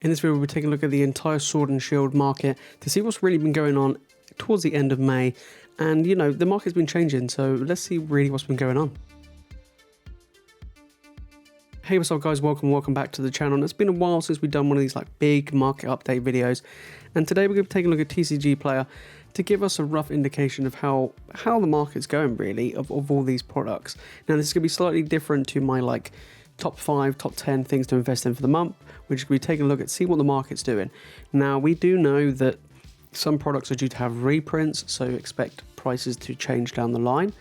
In this video, we'll be taking a look at the entire Sword and Shield market to see what's really been going on towards the end of May. And, you know, the market's been changing, so let's see really what's been going on. Hey, what's up guys, welcome back to the channel. And it's been a while since we've done one of these like big market update videos. And today we're going to be taking a look at TCG Player to give us a rough indication of how the market's going really of all these products. Now this is going to be slightly different to my like top 5, top 10 things to invest in for the month. We're just going to be taking a look at see what the market's doing. Now we do know that some products are due to have reprints, so expect prices to change down the line.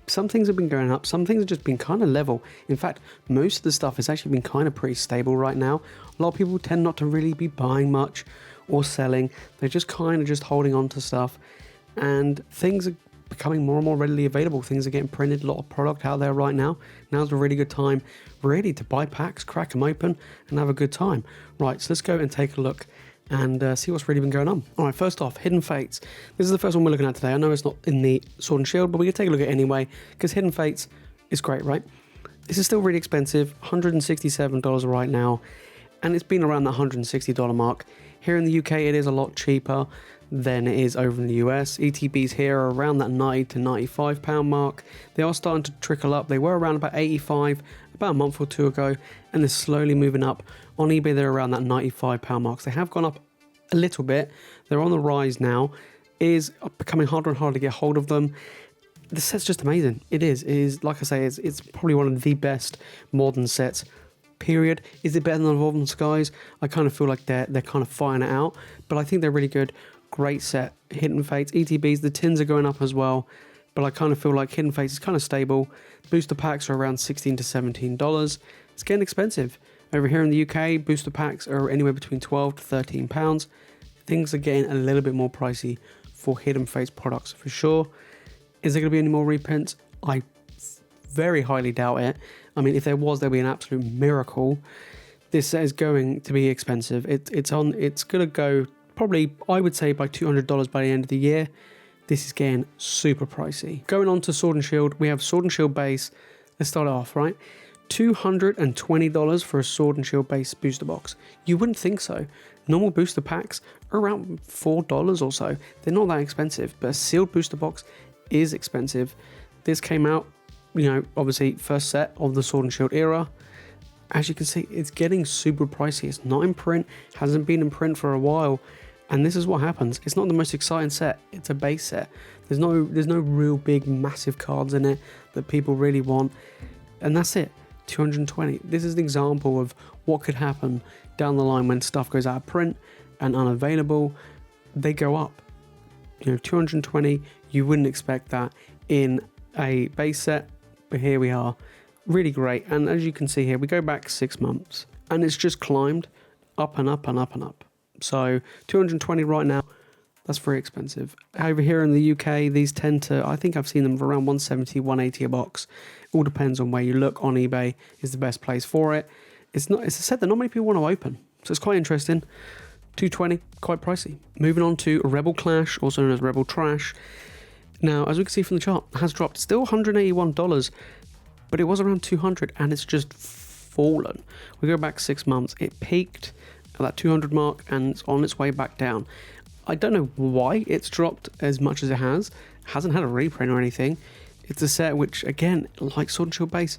Some things have been going up, some things have just been kind of level. In fact, most of the stuff has actually been kind of pretty stable right now. A lot of people tend not to really be buying much or selling. They're just kind of just holding on to stuff, and things are becoming more and more readily available. Things are getting printed, a lot of product out there right now. Now's a really good time really to buy packs, crack them open and have a good time. Right, so let's go and take a look and see what's really been going on. Alright, first off, Hidden Fates. This is the first one we're looking at today. I know it's not in the Sword and Shield, but we can take a look at it anyway, because Hidden Fates is great, right? This is still really expensive, $167 right now, and it's been around the $160 mark. Here in the UK, it is a lot cheaper than it is over in the US. ETBs here are around that £90 to £95 mark. They are starting to trickle up. They were around about 85 about a month or two ago, and they're slowly moving up. On eBay, they're around that £95 mark. So they have gone up a little bit. They're on the rise now. It is becoming harder and harder to get hold of them. The set's just amazing. It is like I say, it's probably one of the best modern sets, period. Is it better than Evolving Skies? I kind of feel like they're kind of firing it out, but I think they're really good. Great set. Hidden Fates, ETBs, the tins are going up as well, but I kind of feel like Hidden Fates is kind of stable. Booster packs are around $16 to $17. It's getting expensive. Over here in the UK, booster packs are anywhere between £12 to £13. Things are getting a little bit more pricey for Hidden Fates products for sure. Is there going to be any more reprints? I very highly doubt it. I mean, if there was, there'd be an absolute miracle. This set is going to be expensive. It's going to go probably, I would say, by $200 by the end of the year. This is getting super pricey. Going on to Sword and Shield, we have Sword and Shield base. Let's start it off, right? $220 for a Sword and Shield base booster box. You wouldn't think so. Normal booster packs are around $4 or so. They're not that expensive, but a sealed booster box is expensive. This came out, you know, obviously first set of the Sword and Shield era. As you can see, it's getting super pricey. It's not in print, hasn't been in print for a while. And this is what happens. It's not the most exciting set. It's a base set. There's no real big massive cards in it that people really want. And that's it. 220. This is an example of what could happen down the line when stuff goes out of print and unavailable. They go up. You know, 220, you wouldn't expect that in a base set, but here we are. Really great. And as you can see here, we go back 6 months and it's just climbed up and up and up and up. So 220 right now, that's very expensive. Over here in the UK, these tend to, I think I've seen them for around 170, 180 a box. All depends on where you look. On eBay is the best place for it. It's a set that not many people want to open, so it's quite interesting. 220, quite pricey. Moving on to Rebel Clash, also known as Rebel Trash. Now, as we can see from the chart, it has dropped, still $181, but it was around 200 and it's just fallen. We go back 6 months, it peaked at that 200 mark and it's on its way back down. I don't know why it's dropped as much as it has. It hasn't had a reprint or anything. It's a set which, again, like Sword and Shield base,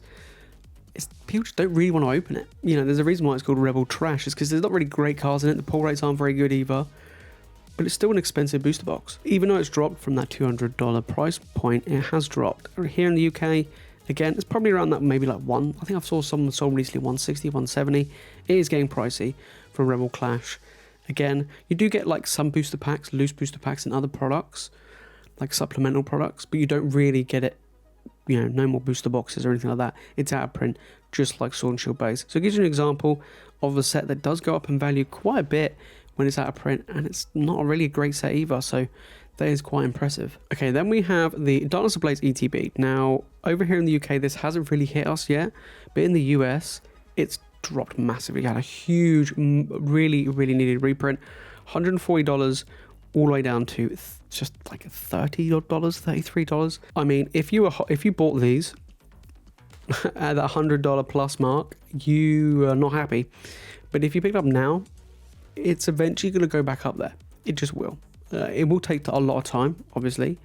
people just don't really want to open it. You know, there's a reason why it's called Rebel Trash. It's because there's not really great cards in it. The pull rates aren't very good either. But it's still an expensive booster box. Even though it's dropped from that $200 price point, it has dropped. Here in the UK, again, it's probably around that, maybe like one. I think I saw someone sold recently 160, 170. It is getting pricey for Rebel Clash. Again, you do get like some booster packs, loose booster packs in other products, like supplemental products, but you don't really get it, you know, no more booster boxes or anything like that. It's out of print, just like Sword and Shield base. So it gives you an example of a set that does go up in value quite a bit when it's out of print, and it's not really a great set either, so that is quite impressive. Okay, then we have the Darkness Ablaze ETB. Now, over here in the UK, this hasn't really hit us yet, but in the US, it's dropped massively. Had a huge, really needed reprint. $140 all the way down to just like $30, $33. I mean, if you bought these at that $100 plus mark, you are not happy. But if you pick it up now, it's eventually going to go back up there. It just will. It will take a lot of time, obviously,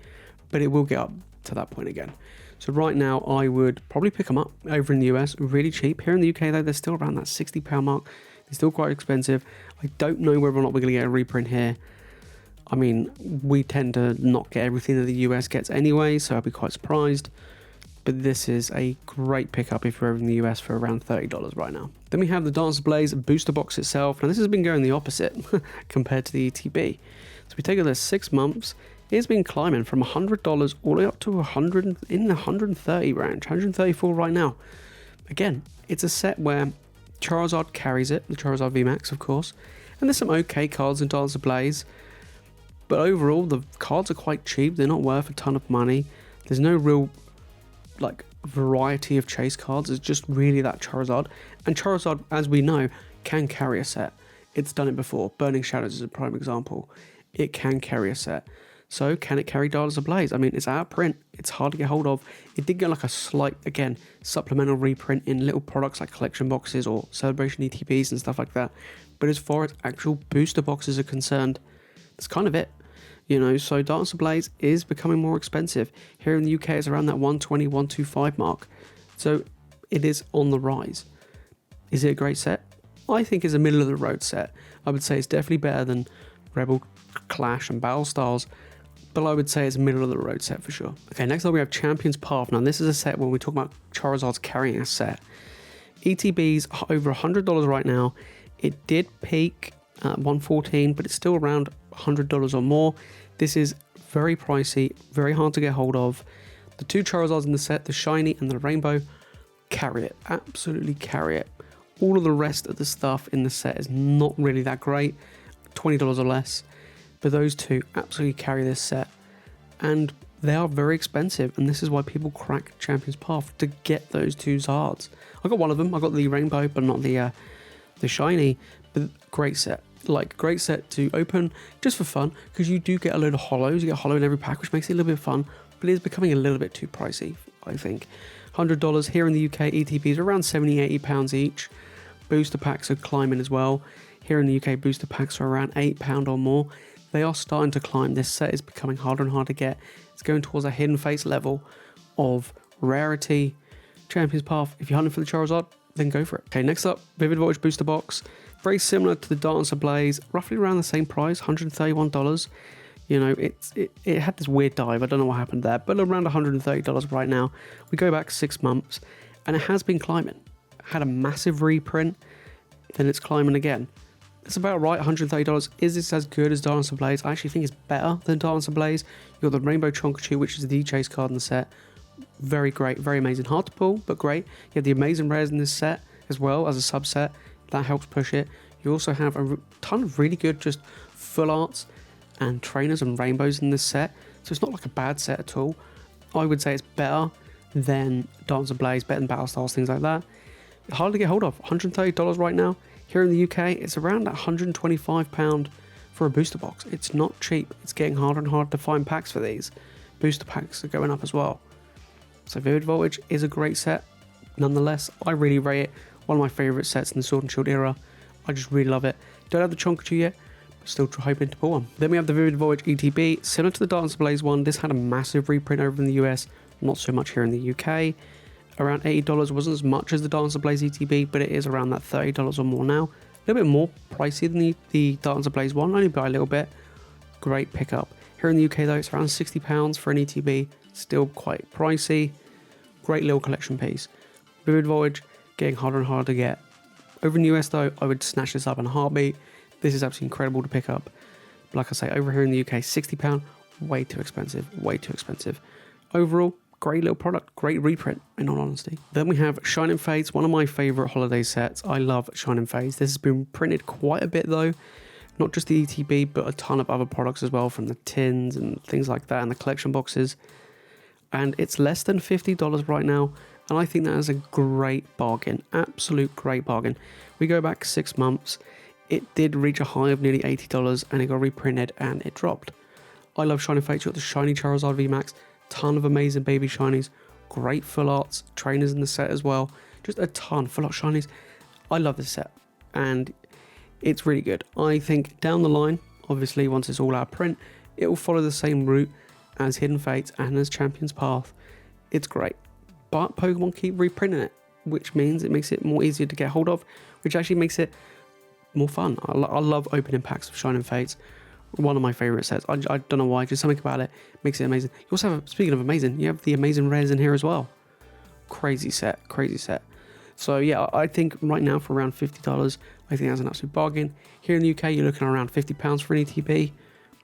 but it will get up to that point again. So right now, I would probably pick them up over in the US, really cheap. Here in the UK, though, they're still around that £60 mark. They're still quite expensive. I don't know whether or not we're going to get a reprint here. I mean, we tend to not get everything that the US gets anyway, so I'd be quite surprised. But this is a great pickup if you're over in the US for around $30 right now. Then we have the Dancer Blaze booster box itself. Now this has been going the opposite compared to the ETB. So we take it as 6 months. It's been climbing from $100 all the way up to 100 in the 130 range, 134 right now. Again, it's a set where Charizard carries it, the Charizard VMAX of course, and there's some okay cards in Dancer Blaze. But overall, the cards are quite cheap. They're not worth a ton of money. There's no real variety of chase cards. It's just really that Charizard. And Charizard, as we know, can carry a set. It's done it before. Burning Shadows is a prime example. It can carry a set. So can it carry Dancer Blaze? I mean, it's out of print. It's hard to get hold of. It did get like a slight, again, supplemental reprint in little products like collection boxes or celebration ETBs and stuff like that. But as far as actual booster boxes are concerned, that's kind of it. You know, so Dancer Blaze is becoming more expensive. Here in the UK, it's around that 120, 125 mark. So it is on the rise. Is it a great set? I think it's a middle of the road set. I would say it's definitely better than Rebel, Clash and Battle Styles, but I would say it's a middle of the road set for sure. Okay, next up we have Champion's Path. Now this is a set when we talk about Charizard's carrying a set. ETB's over $100 right now. It did peak at 114, but it's still around $100 or more. This is very pricey, very hard to get hold of. The two Charizards in the set, the Shiny and the Rainbow, carry it, absolutely carry it. All of the rest of the stuff in the set is not really that great, $20 or less, but those two absolutely carry this set, and they are very expensive, and this is why people crack Champion's Path to get those two Zards. I got one of them, I got the Rainbow, but not the Shiny, but great set. Like, great set to open just for fun, because you do get a load of holos. You get a holo in every pack, which makes it a little bit fun, but it is becoming a little bit too pricey, I think. $100 here in the UK. ETBs are around £70-80 each. Booster packs are climbing as well. Here in the UK, booster packs are around £8 or more. They are starting to climb. This set is becoming harder and harder to get. It's going towards a hidden face level of rarity. Champion's Path, if you're hunting for the Charizard, then go for it. Okay, next up, Vivid Voltage booster box. Very similar to the Dancer Blaze, roughly around the same price, $131. You know, it had this weird dive. I don't know what happened there, but around $130 right now. We go back 6 months, and it has been climbing. Had a massive reprint, then it's climbing again. It's about right, $130. Is this as good as Dancer Blaze? I actually think it's better than Dancer Blaze. You've got the Rainbow Chonkachu, which is the chase card in the set. Very great, very amazing. Hard to pull, but great. You have the Amazing Rares in this set as well as a subset. That helps push it. You also have a ton of really good just full arts and trainers and rainbows in this set. So it's not like a bad set at all. I would say it's better than Dancer Blaze, better than Battle Styles, things like that. Hard to get hold of. $130 right now. Here in the UK, it's around £125 for a booster box. It's not cheap. It's getting harder and harder to find packs for these. Booster packs are going up as well. So Vivid Voltage is a great set. Nonetheless, I really rate it. One of my favourite sets in the Sword and Shield era. I just really love it. Don't have the Chonkachu yet, but still hoping to pull one. Then we have the Vivid Voltage ETB. Similar to the Dancer Blaze one, this had a massive reprint over in the US. Not so much here in the UK. Around $80 wasn't as much as the Dancer Blaze ETB, but it is around that $30 or more now. A little bit more pricey than the Dancer Blaze one, only by a little bit. Great pickup. Here in the UK though, it's around £60 for an ETB. Still quite pricey. Great little collection piece. Vivid Voltage, getting harder and harder to get. Over in the US though, I would snatch this up in a heartbeat. This is absolutely incredible to pick up. But like I say, over here in the UK, £60, way too expensive, way too expensive. Overall, great little product, great reprint, in all honesty. Then we have Shining Fates, one of my favourite holiday sets. I love Shining Fates. This has been printed quite a bit though. Not just the ETB, but a ton of other products as well, from the tins and things like that, and the collection boxes. And it's less than $50 right now, and I think that is a great bargain, absolute great bargain. We go back 6 months, it did reach a high of nearly $80, and it got reprinted and it dropped. I love Shining Fates. You got the Shiny Charizard VMAX, ton of amazing baby shinies, great full arts, trainers in the set as well, just a ton, full art shinies. I love this set, and It's really good. I think down the line, obviously once it's all out of print, it will follow the same route as Hidden Fates and as Champion's Path. It's great. But Pokemon keep reprinting it, which means it makes it more easier to get hold of, which actually makes it more fun. I love opening packs of Shining Fates. One of my favourite sets. I don't know why, just something about it makes it amazing. You also have, speaking of amazing, you have the amazing rares in here as well. Crazy set. So yeah, I think right now for around $50, I think that's an absolute bargain. Here in the UK, you're looking around £50 for an ETB.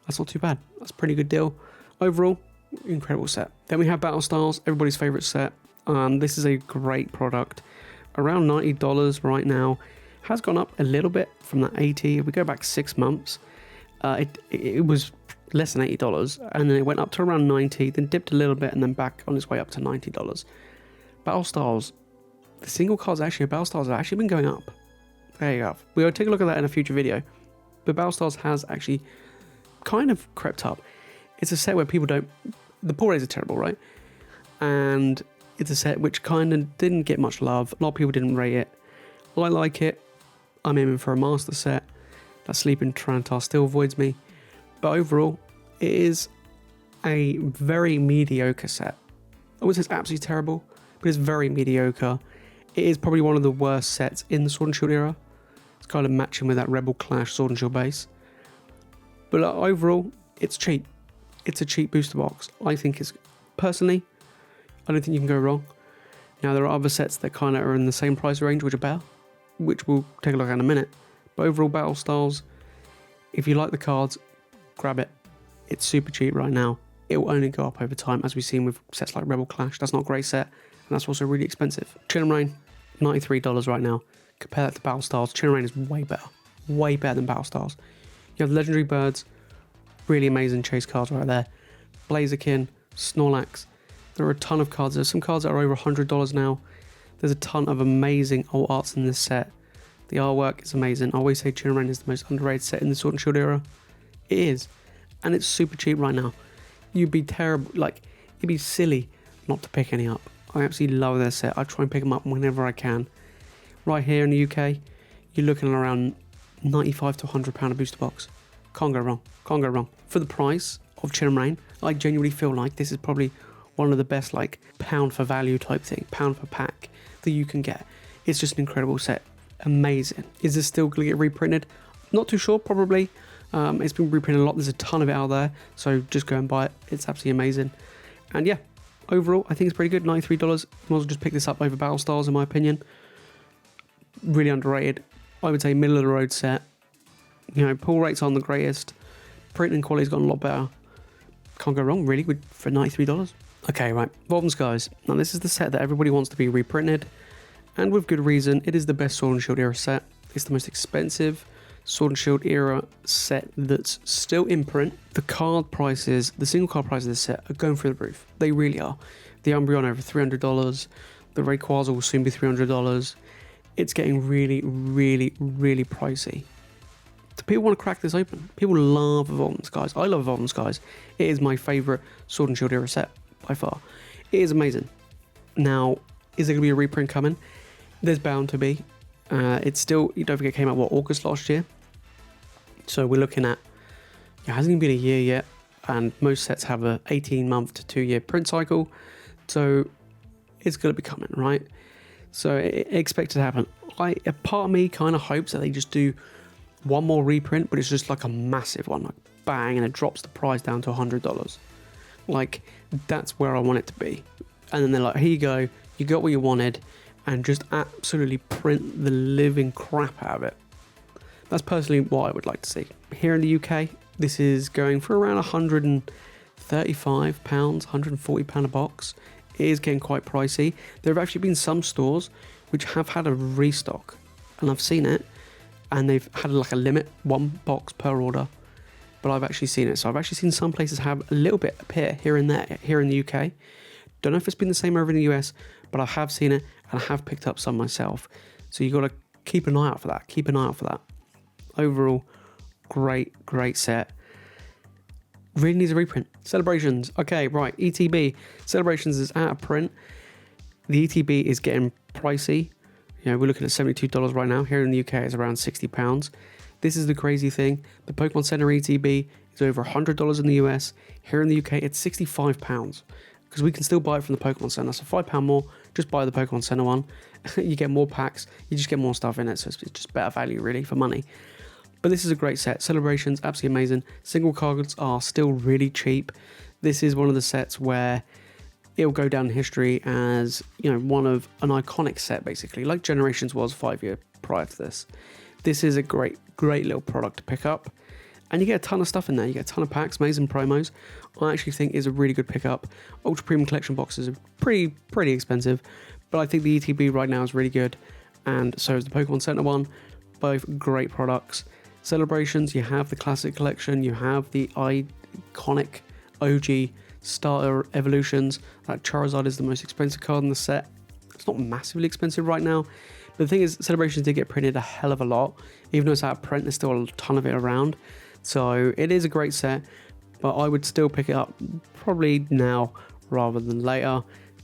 That's not too bad. That's a pretty good deal. Overall, incredible set. Then we have Battle Styles, everybody's favourite set. This is a great product. Around $90 right now. Has gone up a little bit from that 80. If we go back 6 months, it was less than $80, and then it went up to around 90, then dipped a little bit, and then back on its way up to $90. Battle Styles, the single cards actually of Battle Styles have actually been going up. There you go. We'll take a look at that in a future video. But Battle Styles has actually kind of crept up. It's a set where people don't... The pull rates are terrible, right? And it's a set which kind of didn't get much love. A lot of people didn't rate it. I like it. I'm aiming for a master set. That Sleeping Tarantar still avoids me. But overall, it is a very mediocre set. I wouldn't say it's absolutely terrible, but it's very mediocre. It is probably one of the worst sets in the Sword and Shield era. It's kind of matching with that Rebel Clash Sword and Shield base. But overall, it's cheap. It's a cheap booster box. I think it's, personally, I don't think you can go wrong. Now, there are other sets that kind of are in the same price range, which are better, which we'll take a look at in a minute. But overall, Battle Styles, if you like the cards, grab it. It's super cheap right now. It will only go up over time, as we've seen with sets like Rebel Clash. That's not a great set, and that's also really expensive. Chill and Rain, $93 right now. Compare that to Battle Styles. Chill and Rain is way better than Battle Styles. You have Legendary Birds, really amazing chase cards right there. Blaziken, Snorlax. There are a ton of cards. There's some cards that are over $100 now. There's a ton of amazing alt arts in this set. The artwork is amazing. I always say Chill and Rain is the most underrated set in the Sword and Shield era. It is. And it's super cheap right now. You'd be terrible, like, it'd be silly not to pick any up. I absolutely love their set. I try and pick them up whenever I can. Right here in the UK, you're looking at around £95 to £100 a booster box. Can't go wrong. Can't go wrong. For the price of Chill and Rain, I genuinely feel like this is probably one of the best, like, pound for value type thing, pound for pack that you can get. It's just an incredible set. Amazing. Is this still going to get reprinted? Not too sure, probably. It's been reprinted a lot. There's a ton of it out there, so just go and buy it. It's absolutely amazing. And yeah, overall, I think it's pretty good. $93. You might as well just pick this up over Battle Styles, in my opinion. Really underrated. I would say middle of the road set. You know, pull rates aren't the greatest. Printing quality's gotten a lot better. Can't go wrong, really, for $93. Okay, right. Evolving Skies. Now, this is the set that everybody wants to be reprinted, and with good reason. It is the best Sword and Shield era set. It's the most expensive Sword and Shield era set that's still in print. The card prices, the single card prices of this set are going through the roof. They really are. The Umbreon over $300. The Rayquaza will soon be $300. It's getting really, really, really pricey. Do people want to crack this open? People love Evolving Skies. I love Evolving Skies. It is my favourite Sword and Shield era set by far. It is amazing. Now, is there going to be a reprint coming? There's bound to be. It's still, you don't forget, it came out, August last year? So we're looking at, it hasn't even been a year yet, and most sets have a 18-month to 2-year print cycle, so it's going to be coming, right? So expect it to happen. A part of me kind of hopes that they just do one more reprint, but it's just like a massive one, like bang, and it drops the price down to $100. Like, that's where I want it to be. And then they're like, here you go, you got what you wanted, and just absolutely print the living crap out of it. That's personally what I would like to see. Here in the UK, this is going for around £135, £140 a box. It is getting quite pricey. There have actually been some stores which have had a restock, and I've seen it, and they've had like a limit, 1 box per order, but I've actually seen it. So I've actually seen some places have a little bit appear here and there, here in the UK. Don't know if it's been the same over in the US, but I have seen it, and I have picked up some myself. So you've got to keep an eye out for that. Keep an eye out for that. Overall, great set. Really needs a reprint. Celebrations. Okay, right. ETB. Celebrations is out of print. The ETB is getting pricey. You know, we're looking at $72 right now. Here in the UK, it's around £60. This is the crazy thing. The Pokemon Center ETB is over $100 in the US. Here in the UK, it's £65 because we can still buy it from the Pokemon Center. So £5 more, just buy the Pokemon Center one. You get more packs, you just get more stuff in it. So it's just better value really for money. But this is a great set. Celebrations, absolutely amazing. Single cards are still really cheap. This is one of the sets where it'll go down in history as, you know, one of an iconic set basically, like Generations was 5 years prior to this. This is a great little product to pick up. And you get a ton of stuff in there. You get a ton of packs, amazing promos. I actually think is a really good pickup. Ultra Premium Collection boxes are pretty expensive, but I think the ETB right now is really good. And so is the Pokemon Center one. Both great products. Celebrations, you have the Classic Collection, you have the iconic OG starter evolutions. That Charizard is the most expensive card in the set. It's not massively expensive right now, but the thing is, Celebrations did get printed a hell of a lot. Even though it's out of print, there's still a ton of it around. So it is a great set, but I would still pick it up probably now rather than later.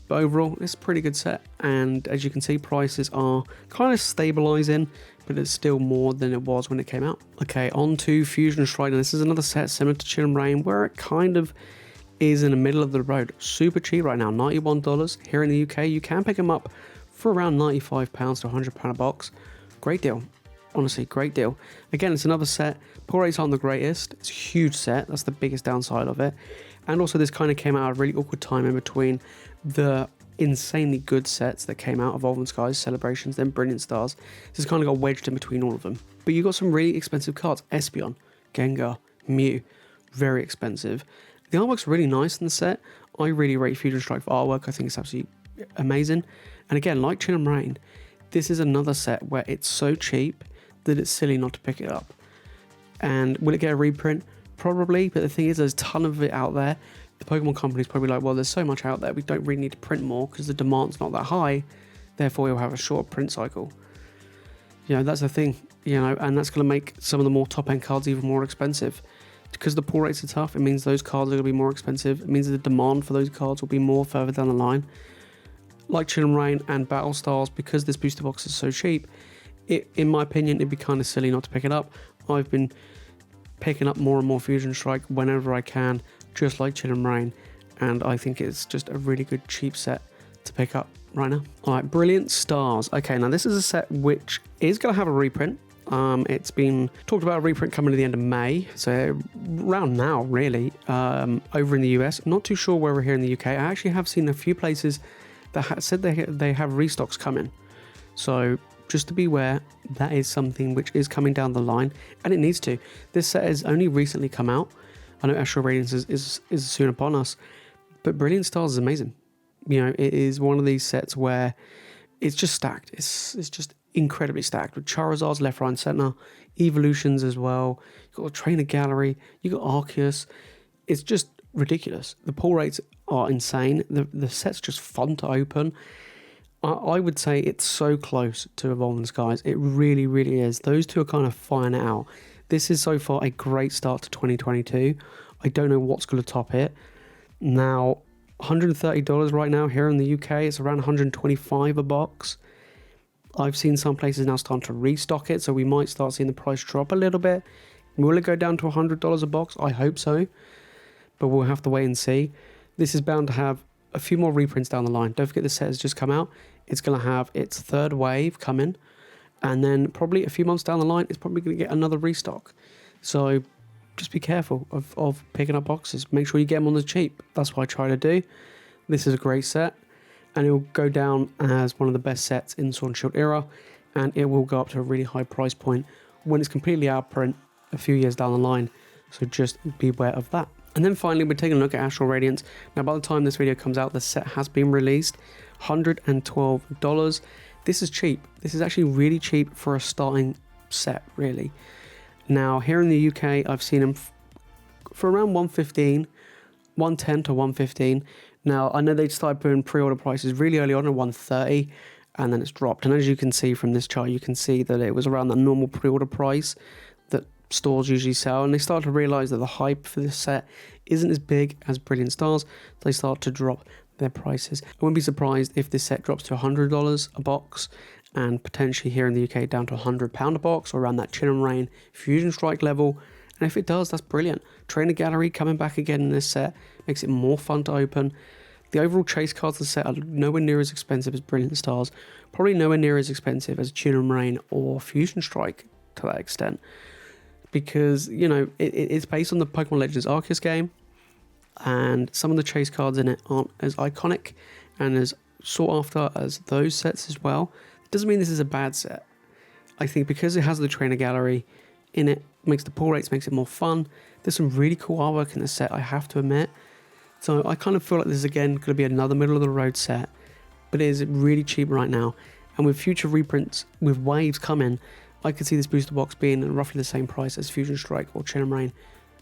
But overall, it's a pretty good set, and as you can see, prices are kind of stabilizing, but it's still more than it was when it came out. Okay, on to Fusion Strike, and this is another set similar to Chill and Rain, where it kind of is in the middle of the road. Super cheap right now, $91. Here in the UK, you can pick them up for around £95 to £100 a box. Great deal. Honestly, great deal. Again, it's another set. Pull rates aren't the greatest. It's a huge set. That's the biggest downside of it. And also, this kind of came out at a really awkward time in between the insanely good sets that came out, Evolving Skies, Celebrations, then Brilliant Stars. This kind of got wedged in between all of them. But you got some really expensive cards. Espeon, Gengar, Mew. Very expensive. The artwork's really nice in the set. I really rate Fusion Strike for artwork. I think it's absolutely amazing. And again, like Chill and Rain, this is another set where it's so cheap that it's silly not to pick it up. And will it get a reprint? Probably, but the thing is, there's a ton of it out there. The Pokemon company's probably like, well, there's so much out there, we don't really need to print more because the demand's not that high, therefore we'll have a short print cycle. You know, that's the thing, you know, and that's going to make some of the more top-end cards even more expensive. Because the pull rates are tough, it means those cards are going to be more expensive. It means the demand for those cards will be more further down the line. Like Chill and Rain and Battle Stars, because this booster box is so cheap, in my opinion, it'd be kind of silly not to pick it up. I've been picking up more and more Fusion Strike whenever I can, just like Chill and Rain, and I think it's just a really good cheap set to pick up right now. Alright, Brilliant Stars. Okay, now this is a set which is going to have a reprint. It's been talked about a reprint coming to the end of May, so around now really, over in the US. Not too sure where we're here in the UK. I actually have seen a few places that said they have restocks coming. So just to be aware, that is something which is coming down the line, and it needs to. This set has only recently come out. I know Astral Radiance is soon upon us, but Brilliant Stars is amazing. You know, it is one of these sets where it's just stacked. It's just incredibly stacked with Charizards left, right, and center, evolutions as well. You've got a trainer gallery. You got Arceus. It's just ridiculous. The pull rates are insane. The set's just fun to open. I would say it's so close to Evolving Skies. It really, really is. Those two are kind of firing it out. This is so far a great start to 2022. I don't know what's going to top it. Now, $130 right now here in the UK. It's around $125 a box. I've seen some places now starting to restock it, so we might start seeing the price drop a little bit. Will it go down to $100 a box? I hope so, but we'll have to wait and see. This is bound to have a few more reprints down the line. Don't forget, the set has just come out. It's going to have its third wave coming, and then probably a few months down the line, it's probably going to get another restock. So just be careful of picking up boxes. Make sure you get them on the cheap. That's what I try to do. This is a great set, and it will go down as one of the best sets in Sword and Shield era, and it will go up to a really high price point when it's completely out of print a few years down the line. So just be aware of that. And then finally, we're taking a look at Astral Radiance. Now, by the time this video comes out, the set has been released. $112. This is cheap. This is actually really cheap for a starting set, really. Now, here in the UK, I've seen them for around $115, $110 to $115. Now, I know they started putting pre-order prices really early on at $130, and then it's dropped. And as you can see from this chart, you can see that it was around the normal pre-order price that stores usually sell, and they start to realize that the hype for this set isn't as big as Brilliant Stars. They start to drop their prices. I wouldn't be surprised if this set drops to $100 a box, and potentially here in the UK down to £100 a box or around that Chin and Rain Fusion Strike level. And if it does, that's brilliant. Trainer Gallery coming back again in this set makes it more fun to open. The overall chase cards of the set are nowhere near as expensive as Brilliant Stars, probably nowhere near as expensive as Chin and Rain or Fusion Strike to that extent, because, you know, it's based on the Pokemon Legends Arceus game, and some of the chase cards in it aren't as iconic and as sought after as those sets as well. It doesn't mean this is a bad set. I think because it has the Trainer Gallery in it, makes the pull rates, makes it more fun. There's some really cool artwork in this set, I have to admit. So I kind of feel like this is again going to be another middle of the road set, but it is really cheap right now. And with future reprints, with waves coming, I could see this booster box being roughly the same price as Fusion Strike or Chin and Rain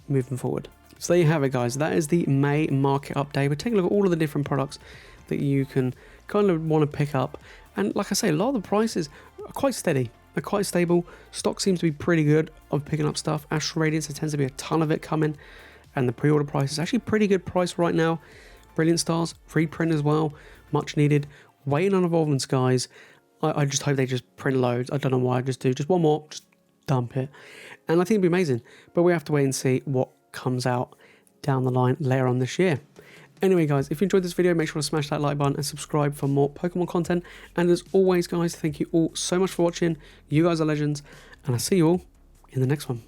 moving forward. So there you have it, guys. That is the May market update. We're taking a look at all of the different products that you can kind of want to pick up. And like I say, a lot of the prices are quite steady. They're quite stable. Stock seems to be pretty good of picking up stuff. Astral Radiance, there tends to be a ton of it coming. And the pre-order price is actually pretty good price right now. Brilliant Stars, reprint as well. Much needed. Waiting on Evolving Skies. I just hope they just print loads. I don't know why I just do. Just one more. Just dump it. And I think it'd be amazing. But we have to wait and see what comes out down the line later on this year. Anyway, guys, if you enjoyed this video, make sure to smash that like button and subscribe for more Pokemon content. And as always, guys, thank you all so much for watching. You guys are legends. And I'll see you all in the next one.